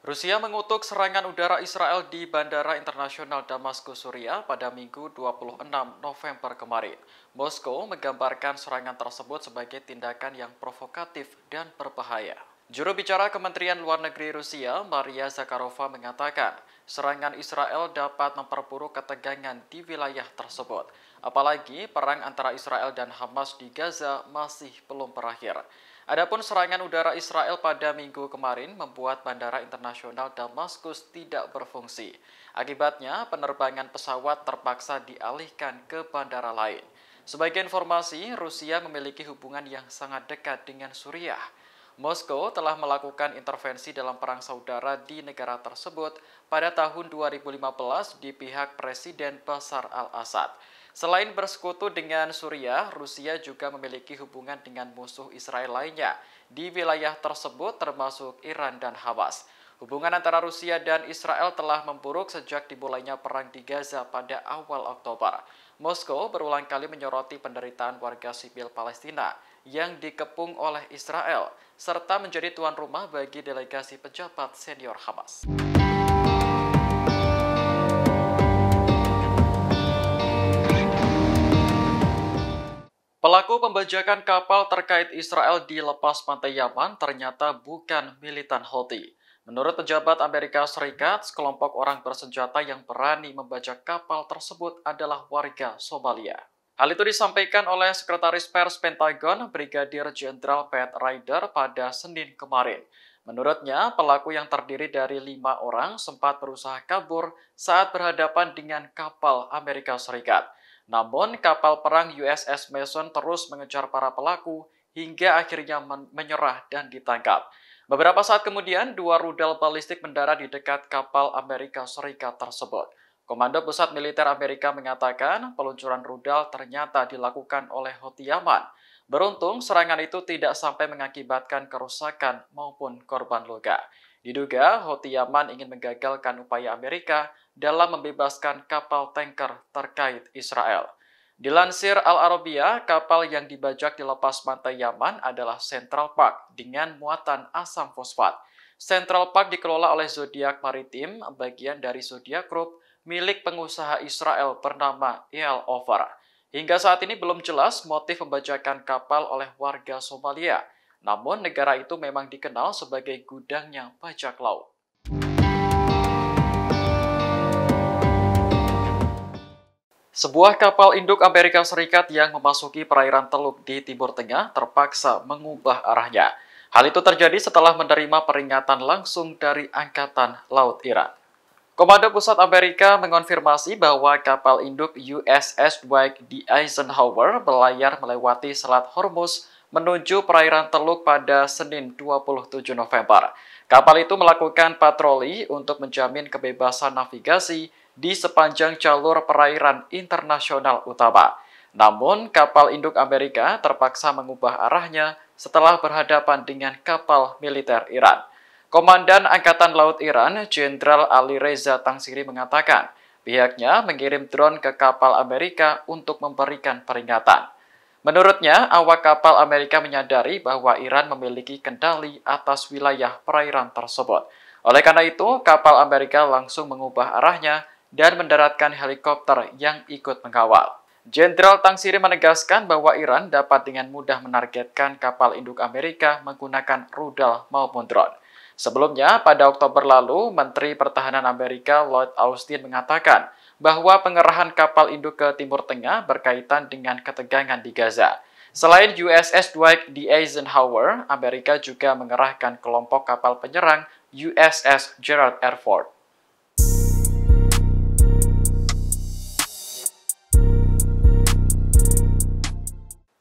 Rusia mengutuk serangan udara Israel di Bandara Internasional Damaskus, Suriah pada Minggu 26 November kemarin. Moskow menggambarkan serangan tersebut sebagai tindakan yang provokatif dan berbahaya. Juru bicara Kementerian Luar Negeri Rusia, Maria Zakharova, mengatakan serangan Israel dapat memperburuk ketegangan di wilayah tersebut. Apalagi perang antara Israel dan Hamas di Gaza masih belum berakhir. Adapun serangan udara Israel pada Minggu kemarin membuat Bandara Internasional Damaskus tidak berfungsi. Akibatnya, penerbangan pesawat terpaksa dialihkan ke bandara lain. Sebagai informasi, Rusia memiliki hubungan yang sangat dekat dengan Suriah. Moskow telah melakukan intervensi dalam perang saudara di negara tersebut pada tahun 2015 di pihak Presiden Bashar al-Assad. Selain bersekutu dengan Suriah, Rusia juga memiliki hubungan dengan musuh Israel lainnya di wilayah tersebut termasuk Iran dan Hamas. Hubungan antara Rusia dan Israel telah memburuk sejak dimulainya perang di Gaza pada awal Oktober. Moskow berulang kali menyoroti penderitaan warga sipil Palestina yang dikepung oleh Israel, serta menjadi tuan rumah bagi delegasi pejabat senior Hamas. Pelaku pembajakan kapal terkait Israel di lepas pantai Yaman ternyata bukan militan Houthi. Menurut pejabat Amerika Serikat, sekelompok orang bersenjata yang berani membajak kapal tersebut adalah warga Somalia. Hal itu disampaikan oleh Sekretaris Pers Pentagon, Brigadir Jenderal Pat Ryder pada Senin kemarin. Menurutnya, pelaku yang terdiri dari 5 orang sempat berusaha kabur saat berhadapan dengan kapal Amerika Serikat. Namun, kapal perang USS Mason terus mengejar para pelaku hingga akhirnya menyerah dan ditangkap. Beberapa saat kemudian, 2 rudal balistik mendarat di dekat kapal Amerika Serikat tersebut. Komando Pusat Militer Amerika mengatakan peluncuran rudal ternyata dilakukan oleh Houthi Yaman. Beruntung, serangan itu tidak sampai mengakibatkan kerusakan maupun korban luka. Diduga, Houthi Yaman ingin menggagalkan upaya Amerika dalam membebaskan kapal tanker terkait Israel. Dilansir Al-Arabiya, kapal yang dibajak di lepas pantai Yaman adalah Central Park dengan muatan asam fosfat. Central Park dikelola oleh Zodiac Maritime, bagian dari Zodiac Group, milik pengusaha Israel bernama Eyal Ofer. Hingga saat ini belum jelas motif pembajakan kapal oleh warga Somalia. Namun negara itu memang dikenal sebagai gudangnya bajak laut. Sebuah kapal induk Amerika Serikat yang memasuki perairan Teluk di Timur Tengah terpaksa mengubah arahnya. Hal itu terjadi setelah menerima peringatan langsung dari Angkatan Laut Iran. Komando Pusat Amerika mengonfirmasi bahwa kapal induk USS Dwight D. Eisenhower berlayar melewati Selat Hormuz menuju perairan Teluk pada Senin 27 November. Kapal itu melakukan patroli untuk menjamin kebebasan navigasi di sepanjang jalur perairan internasional utama. Namun, kapal induk Amerika terpaksa mengubah arahnya setelah berhadapan dengan kapal militer Iran. Komandan Angkatan Laut Iran, Jenderal Ali Reza Tangsiri mengatakan, pihaknya mengirim drone ke kapal Amerika untuk memberikan peringatan. Menurutnya, awak kapal Amerika menyadari bahwa Iran memiliki kendali atas wilayah perairan tersebut. Oleh karena itu, kapal Amerika langsung mengubah arahnya dan mendaratkan helikopter yang ikut mengawal. Jenderal Tangsiri menegaskan bahwa Iran dapat dengan mudah menargetkan kapal induk Amerika menggunakan rudal maupun drone. Sebelumnya, pada Oktober lalu, Menteri Pertahanan Amerika Lloyd Austin mengatakan bahwa pengerahan kapal induk ke Timur Tengah berkaitan dengan ketegangan di Gaza. Selain USS Dwight D. Eisenhower, Amerika juga mengerahkan kelompok kapal penyerang USS Gerald R. Ford.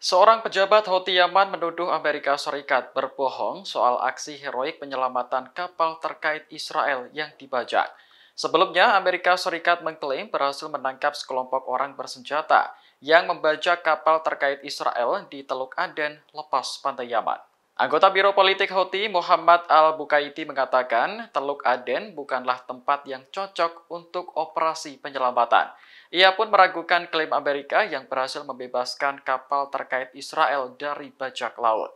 Seorang pejabat Houthi Yaman menuduh Amerika Serikat berbohong soal aksi heroik penyelamatan kapal terkait Israel yang dibajak. Sebelumnya, Amerika Serikat mengklaim berhasil menangkap sekelompok orang bersenjata yang membajak kapal terkait Israel di Teluk Aden, lepas pantai Yaman. Anggota Biro Politik Houthi, Muhammad Al-Bukaiti mengatakan Teluk Aden bukanlah tempat yang cocok untuk operasi penyelamatan. Ia pun meragukan klaim Amerika yang berhasil membebaskan kapal terkait Israel dari bajak laut.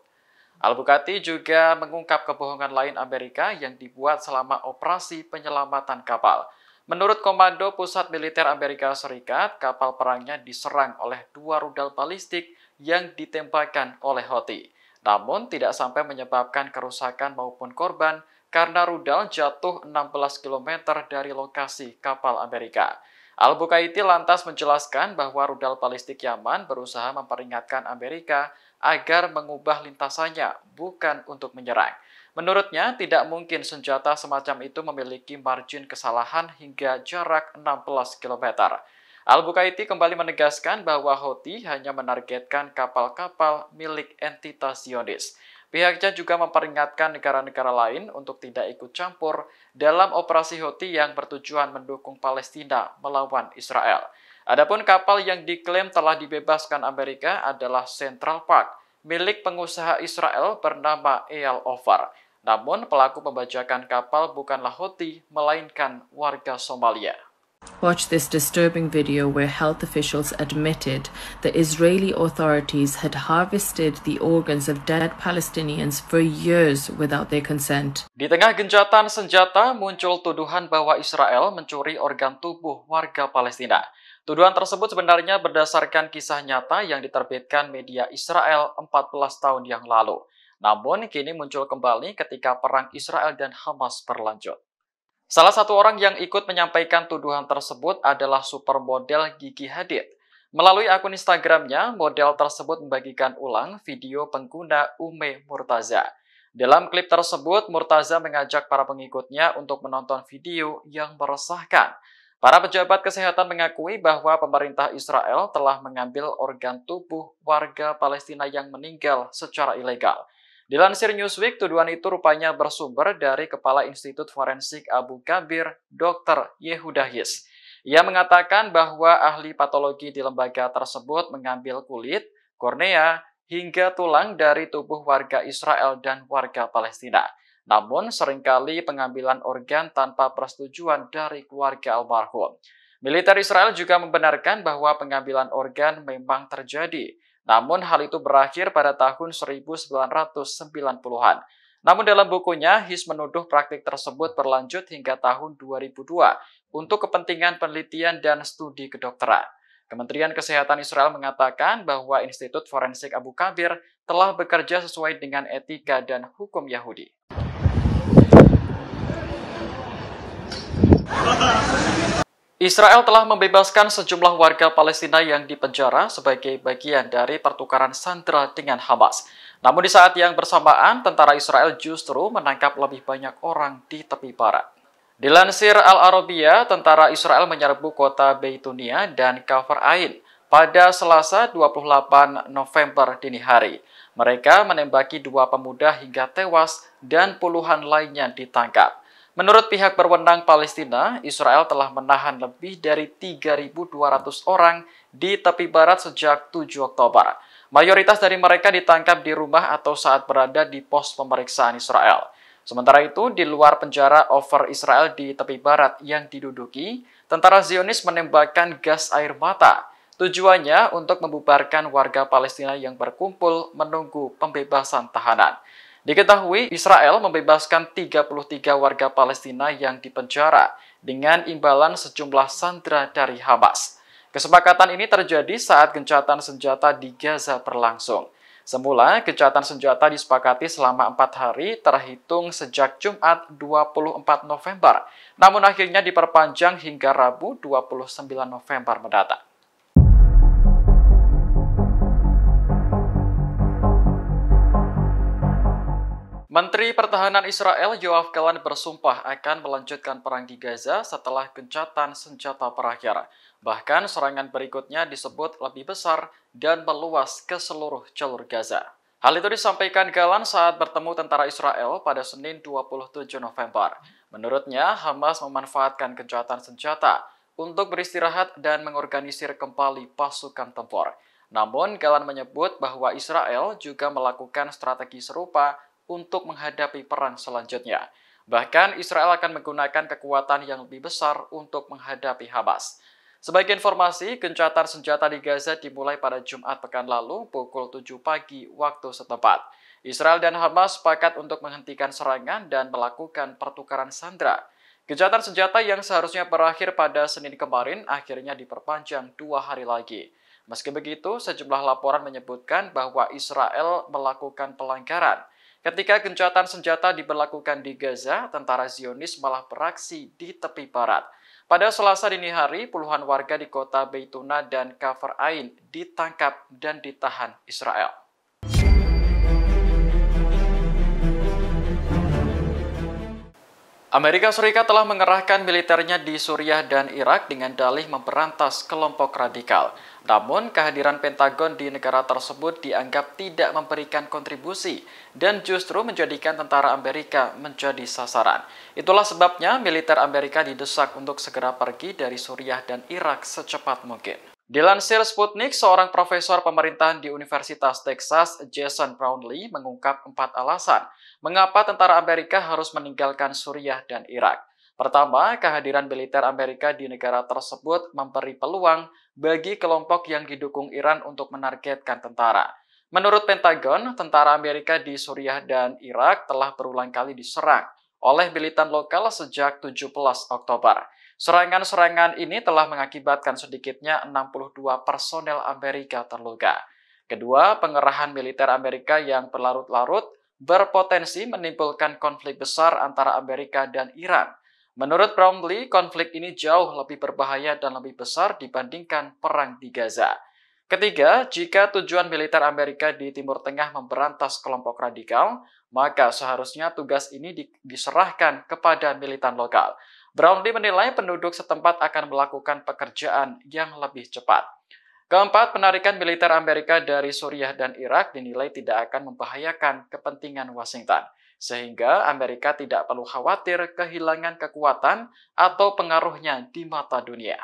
Al-Bukhati juga mengungkap kebohongan lain Amerika yang dibuat selama operasi penyelamatan kapal. Menurut Komando Pusat Militer Amerika Serikat, kapal perangnya diserang oleh 2 rudal balistik yang ditembakkan oleh Houthi. Namun tidak sampai menyebabkan kerusakan maupun korban karena rudal jatuh 16 km dari lokasi kapal Amerika. Al-Bukhati lantas menjelaskan bahwa rudal balistik Yaman berusaha memperingatkan Amerika agar mengubah lintasannya, bukan untuk menyerang. Menurutnya, tidak mungkin senjata semacam itu memiliki margin kesalahan hingga jarak 16 km. Al-Bukhati kembali menegaskan bahwa Houthi hanya menargetkan kapal-kapal milik entitas Zionis. Pihaknya juga memperingatkan negara-negara lain untuk tidak ikut campur dalam operasi Houthi yang bertujuan mendukung Palestina melawan Israel. Adapun kapal yang diklaim telah dibebaskan Amerika adalah Central Park, milik pengusaha Israel bernama Eyal Ofer. Namun, pelaku pembajakan kapal bukanlah Houthi, melainkan warga Somalia. Watch this disturbing video where health officials admitted the Israeli authorities had harvested the organs of dead Palestinians for years without their consent. Di tengah gencatan senjata, muncul tuduhan bahwa Israel mencuri organ tubuh warga Palestina. Tuduhan tersebut sebenarnya berdasarkan kisah nyata yang diterbitkan media Israel 14 tahun yang lalu. Namun, kini muncul kembali ketika perang Israel dan Hamas berlanjut. Salah satu orang yang ikut menyampaikan tuduhan tersebut adalah supermodel Gigi Hadid. Melalui akun Instagramnya, model tersebut membagikan ulang video pengguna Ume Murtaza. Dalam klip tersebut, Murtaza mengajak para pengikutnya untuk menonton video yang meresahkan. Para pejabat kesehatan mengakui bahwa pemerintah Israel telah mengambil organ tubuh warga Palestina yang meninggal secara ilegal. Dilansir Newsweek, tuduhan itu rupanya bersumber dari Kepala Institut Forensik Abu Kabir, Dr. Yehuda His. Ia mengatakan bahwa ahli patologi di lembaga tersebut mengambil kulit, kornea, hingga tulang dari tubuh warga Israel dan warga Palestina. Namun, seringkali pengambilan organ tanpa persetujuan dari keluarga almarhum. Militer Israel juga membenarkan bahwa pengambilan organ memang terjadi. Namun hal itu berakhir pada tahun 1990-an. Namun dalam bukunya, His menuduh praktik tersebut berlanjut hingga tahun 2002 untuk kepentingan penelitian dan studi kedokteran. Kementerian Kesehatan Israel mengatakan bahwa Institut Forensik Abu Kabir telah bekerja sesuai dengan etika dan hukum Yahudi. Israel telah membebaskan sejumlah warga Palestina yang dipenjara sebagai bagian dari pertukaran sandera dengan Hamas. Namun di saat yang bersamaan, tentara Israel justru menangkap lebih banyak orang di tepi barat. Dilansir Al-Arabia, tentara Israel menyerbu kota Beitunia dan Kafar Ain pada Selasa 28 November dini hari. Mereka menembaki 2 pemuda hingga tewas dan puluhan lainnya ditangkap. Menurut pihak berwenang Palestina, Israel telah menahan lebih dari 3.200 orang di tepi barat sejak 7 Oktober. Mayoritas dari mereka ditangkap di rumah atau saat berada di pos pemeriksaan Israel. Sementara itu, di luar penjara Ofer Israel di tepi barat yang diduduki, tentara Zionis menembakkan gas air mata. Tujuannya untuk membubarkan warga Palestina yang berkumpul menunggu pembebasan tahanan. Diketahui, Israel membebaskan 33 warga Palestina yang dipenjara dengan imbalan sejumlah sandera dari Hamas. Kesepakatan ini terjadi saat gencatan senjata di Gaza berlangsung. Semula, gencatan senjata disepakati selama 4 hari terhitung sejak Jumat 24 November, namun akhirnya diperpanjang hingga Rabu 29 November mendatang. Menteri Pertahanan Israel Yoav Gallant bersumpah akan melanjutkan perang di Gaza setelah gencatan senjata berakhir. Bahkan serangan berikutnya disebut lebih besar dan meluas ke seluruh jalur Gaza. Hal itu disampaikan Gallant saat bertemu tentara Israel pada Senin 27 November. Menurutnya, Hamas memanfaatkan gencatan senjata untuk beristirahat dan mengorganisir kembali pasukan tempur. Namun, Gallant menyebut bahwa Israel juga melakukan strategi serupa untuk menghadapi perang selanjutnya. Bahkan Israel akan menggunakan kekuatan yang lebih besar untuk menghadapi Hamas. Sebagai informasi, gencatan senjata di Gaza dimulai pada Jumat pekan lalu pukul 7 pagi waktu setempat. Israel dan Hamas sepakat untuk menghentikan serangan dan melakukan pertukaran sandera. Gencatan senjata yang seharusnya berakhir pada Senin kemarin akhirnya diperpanjang 2 hari lagi. Meski begitu, sejumlah laporan menyebutkan bahwa Israel melakukan pelanggaran. Ketika gencatan senjata diberlakukan di Gaza, tentara Zionis malah beraksi di tepi barat. Pada Selasa dini hari, puluhan warga di kota Beituna dan Kafar Ain ditangkap dan ditahan Israel. Amerika Serikat telah mengerahkan militernya di Suriah dan Irak dengan dalih memberantas kelompok radikal. Namun, kehadiran Pentagon di negara tersebut dianggap tidak memberikan kontribusi dan justru menjadikan tentara Amerika menjadi sasaran. Itulah sebabnya militer Amerika didesak untuk segera pergi dari Suriah dan Irak secepat mungkin. Dilansir Sputnik, seorang profesor pemerintahan di Universitas Texas, Jason Brownlee, mengungkap 4 alasan mengapa tentara Amerika harus meninggalkan Suriah dan Irak. Pertama, kehadiran militer Amerika di negara tersebut memberi peluang bagi kelompok yang didukung Iran untuk menargetkan tentara. Menurut Pentagon, tentara Amerika di Suriah dan Irak telah berulang kali diserang oleh militan lokal sejak 17 Oktober. Serangan-serangan ini telah mengakibatkan sedikitnya 62 personel Amerika terluka. Kedua, pengerahan militer Amerika yang berlarut-larut berpotensi menimbulkan konflik besar antara Amerika dan Iran. Menurut Brownlee, konflik ini jauh lebih berbahaya dan lebih besar dibandingkan perang di Gaza. Ketiga, jika tujuan militer Amerika di Timur Tengah memberantas kelompok radikal, maka seharusnya tugas ini diserahkan kepada militan lokal. Brownlee menilai penduduk setempat akan melakukan pekerjaan yang lebih cepat. Keempat, penarikan militer Amerika dari Suriah dan Irak dinilai tidak akan membahayakan kepentingan Washington, sehingga Amerika tidak perlu khawatir kehilangan kekuatan atau pengaruhnya di mata dunia.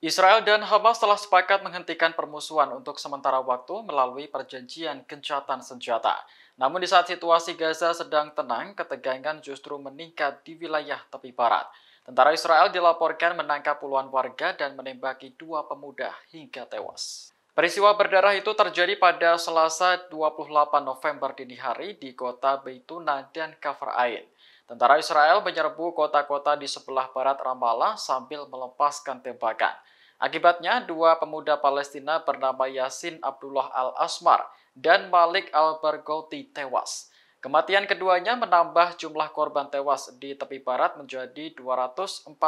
Israel dan Hamas telah sepakat menghentikan permusuhan untuk sementara waktu melalui perjanjian gencatan senjata. Namun di saat situasi Gaza sedang tenang, ketegangan justru meningkat di wilayah tepi barat. Tentara Israel dilaporkan menangkap puluhan warga dan menembaki 2 pemuda hingga tewas. Peristiwa berdarah itu terjadi pada Selasa 28 November dini hari di kota Beituna dan Kafar Ain. Tentara Israel menyerbu kota-kota di sebelah barat Ramallah sambil melepaskan tembakan. Akibatnya, 2 pemuda Palestina bernama Yasin Abdullah Al-Asmar dan Malik Al-Barghouti tewas. Kematian keduanya menambah jumlah korban tewas di tepi barat menjadi 241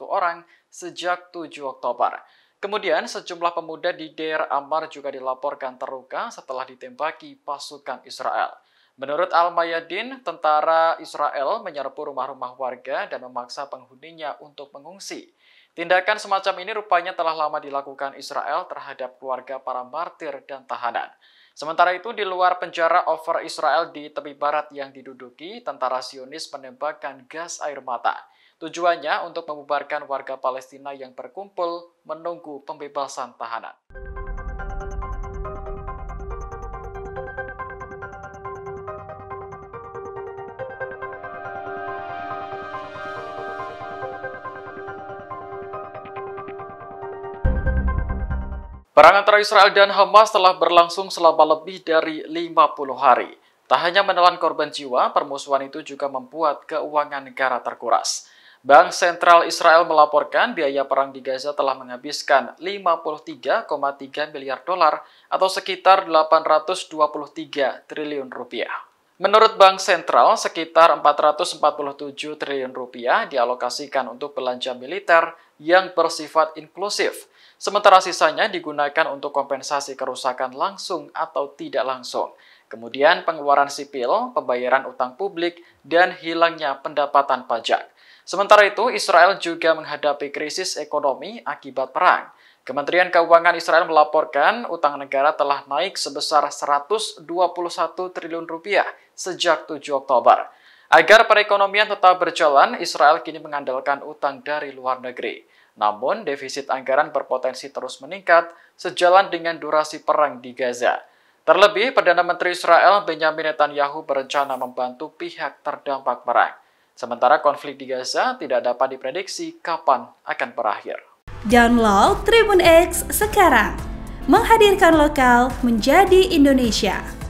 orang sejak 7 Oktober. Kemudian, sejumlah pemuda di Deir Ammar juga dilaporkan terluka setelah ditembaki pasukan Israel. Menurut Al-Mayadin, tentara Israel menyerbu rumah-rumah warga dan memaksa penghuninya untuk mengungsi. Tindakan semacam ini rupanya telah lama dilakukan Israel terhadap keluarga para martir dan tahanan. Sementara itu, di luar penjara over Israel di tepi barat yang diduduki, tentara Zionis menembakkan gas air mata. Tujuannya untuk membubarkan warga Palestina yang berkumpul menunggu pembebasan tahanan. Perang antara Israel dan Hamas telah berlangsung selama lebih dari 50 hari. Tak hanya menelan korban jiwa, permusuhan itu juga membuat keuangan negara terkuras. Bank Sentral Israel melaporkan biaya perang di Gaza telah menghabiskan 53,3 miliar dolar atau sekitar 823 triliun rupiah. Menurut Bank Sentral, sekitar 447 triliun rupiah dialokasikan untuk belanja militer yang bersifat inklusif. Sementara sisanya digunakan untuk kompensasi kerusakan langsung atau tidak langsung. Kemudian pengeluaran sipil, pembayaran utang publik, dan hilangnya pendapatan pajak. Sementara itu, Israel juga menghadapi krisis ekonomi akibat perang. Kementerian Keuangan Israel melaporkan utang negara telah naik sebesar 121 triliun rupiah sejak 7 Oktober. Agar perekonomian tetap berjalan, Israel kini mengandalkan utang dari luar negeri. Namun, defisit anggaran berpotensi terus meningkat sejalan dengan durasi perang di Gaza. Terlebih, Perdana Menteri Israel Benjamin Netanyahu berencana membantu pihak terdampak perang. Sementara konflik di Gaza tidak dapat diprediksi kapan akan berakhir. Download Tribun X sekarang, menghadirkan lokal menjadi Indonesia.